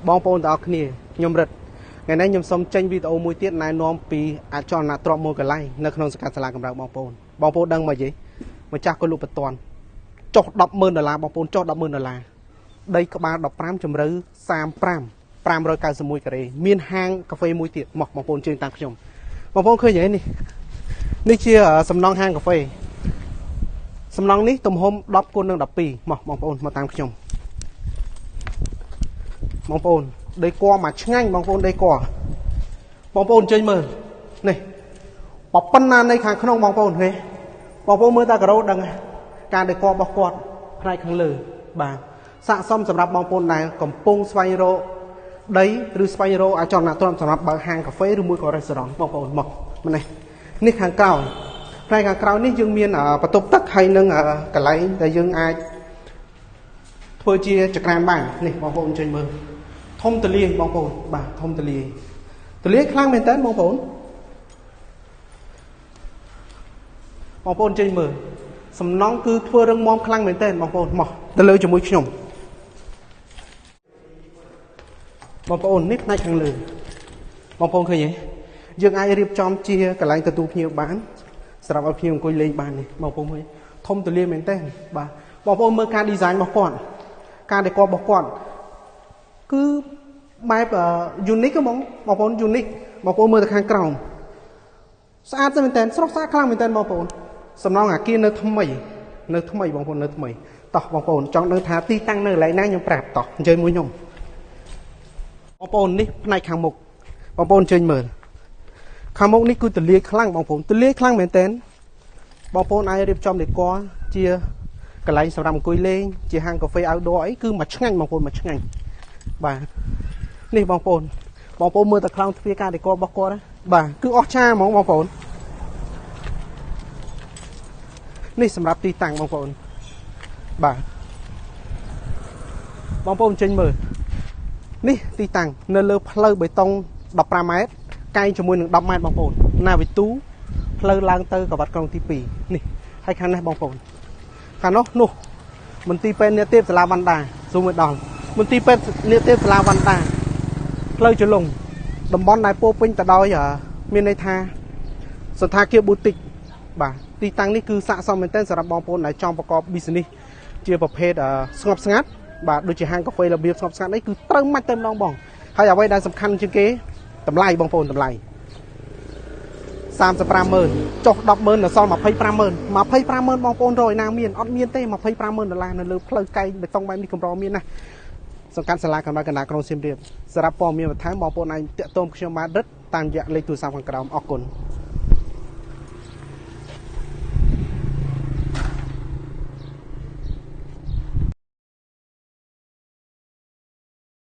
បងប្អូនទាំងអស់គ្នាខ្ញុំរិទ្ធថ្ងៃនេះខ្ញុំសូមចេញវីដេអូមួយទៀតណែនាំពីអាចលនៈទ្រព្យមួយកន្លែងនៅក្នុងសង្កាត់សាលាកំរើកបងប្អូនដឹងមកយីម្ចាស់ក៏លក់បន្ទាន់ចុះ$10,000បងប្អូនចុះ$10,000ដីក្បាល15ជំរឿ35 591ការ៉េមានហាងកាហ្វេមួយទៀតមកបងប្អូនជើងតាមខ្ញុំបងប្អូនឃើញទេនេះជាសំណង់ហាងកាហ្វេសំណង់នេះទំហំ10 x 12មកបងប្អូនមកតាមខ្ញុំបងប្អូនដីគួរមកឆ្ងាញ់បងប្អូនដីគួរបងប្អូនចេញមើលនេះប៉ុណ្ណានៃខាងក្នុងបងប្អូនទេបងប្អូនមើលតាការ៉ូដឹងការដីគួររបស់គាត់ផ្នែកខាងលើបាទស័ក្តិសមសម្រាប់បងប្អូនដែលកំពុងស្វែងរកដីឬស្វែងរកអាចលនៈទ្រព្យសម្រាប់បើកហាងកាហ្វេឬមួយក៏រេស្តូរ៉ង់បងប្អូនមកនេះខាងក្រោយផ្នែកខាងក្រោយនេះយើងមានបន្ទប់ទឹកហើយនឹងកន្លែងដែលយើងអាចធ្វើជាចក្រានបាននេះបងប្អូនចេញមើលធំទលាយបងប្អូនបាទធំទលាយខ្លាំងមែនតើបងប្អូនចេញមើលសំណង់គឺធ្វើរឹងមាំខ្លាំងមែនតើបងប្អូនមកទៅលើជាមួយខ្ញុំបងប្អូននេះផ្នែកខាងលើបងប្អូនឃើញទេយើងអាចរៀបចំជាកន្លែងទទួលភ្ញៀវបានសម្រាប់ឲ្យភ្ញៀវអង្គុយលេងបាននេះបងប្អូនមើលធំទលាយមែនតើបាទបងប្អូនមើលការ design របស់គាត់ការដេករបស់គាត់គឺបែប unique ហ្មងបងប្អូន unique បងប្អូនមើលទៅខាងក្រោមស្អាតមែនតើស្រស់ស្អាតខ្លាំងមែនតើបងប្អូនសំណង់អាគារនៅថ្មីបងប្អូននៅថ្មីតោះបងប្អូនចង់ដឹងថាទីតាំងនៅកន្លែងណាខ្ញុំប្រាប់តោះអញ្ជើញមួយខ្ញុំបងប្អូននេះផ្នែកខាងមុខបងប្អូនចេញមើលខាងមុខនេះគឺទលាយខ្លាំងបងប្អូនទលាយខ្លាំងមែនតើបងប្អូនអាចរៀបចំដេកជាកន្លែងសម្រាប់អង្គុយលេងជាហាងកាហ្វេ outdoor អីគឺមកឆ្ងាញ់បងប្អូនមកឆ្ងាញ់បាទនេះបងប្អូនមើលទៅខ្លាំងទ្វារការដេករបស់គាត់បាទគឺអស្ចារ្យហ្មងបងប្អូននេះសម្រាប់ទីតាំងបងប្អូនបាទបងប្អូនចេញមើលនេះទីតាំងនៅលើផ្លូវបេតុង15 ម៉ែត្រកែងជាមួយនឹង10 ម៉ែត្របងប្អូនណាវិទូផ្លូវឡើងទៅកវ៉ាត់ក្រុងទី2នេះហើយខាងនេះបងប្អូនខាងនោះមន្ទីរពេទ្យនាទេពសាលាវណ្ណដាស៊ូមមកដល់មន្ទីរពេទ្យនាទេពសាលាវណ្ណដាផ្លូវចលងតំបន់ដែលពោពេញទៅដោយមានន័យថាសន្តាគារប៊ូទិកបាទទីតាំងនេះគឺស័ក្តិសមមែនទែនសម្រាប់បងប្អូនដែលចង់ប្រកប business ជាប្រភេទស្ងប់ស្ងាត់បាទដូចជាហាងកាហ្វេរបៀបស្ងប់ស្ងាត់នេះគឺត្រូវមិនតែម្ដងបងហើយអ្វីដែលសំខាន់ជាងគេតម្លៃបងប្អូនតម្លៃ35,000ចុះ10,000ដល់សល់25,000បងប្អូនរកឯណាមានអត់មានទេ$25,000នៅលើផ្លូវកែងបេតុងបែបនេះកម្រមានណាសង្កាត់សាលាកំណើតកណ្ដាលក្រុងសៀមរាបសម្រាប់ព័ត៌មានបន្ថែមបងប្អូនអាចតាក់ទងខ្ញុំបានរឹតតាមរយៈលេខទូរស័ព្ទខាងក្រោមអរគុណ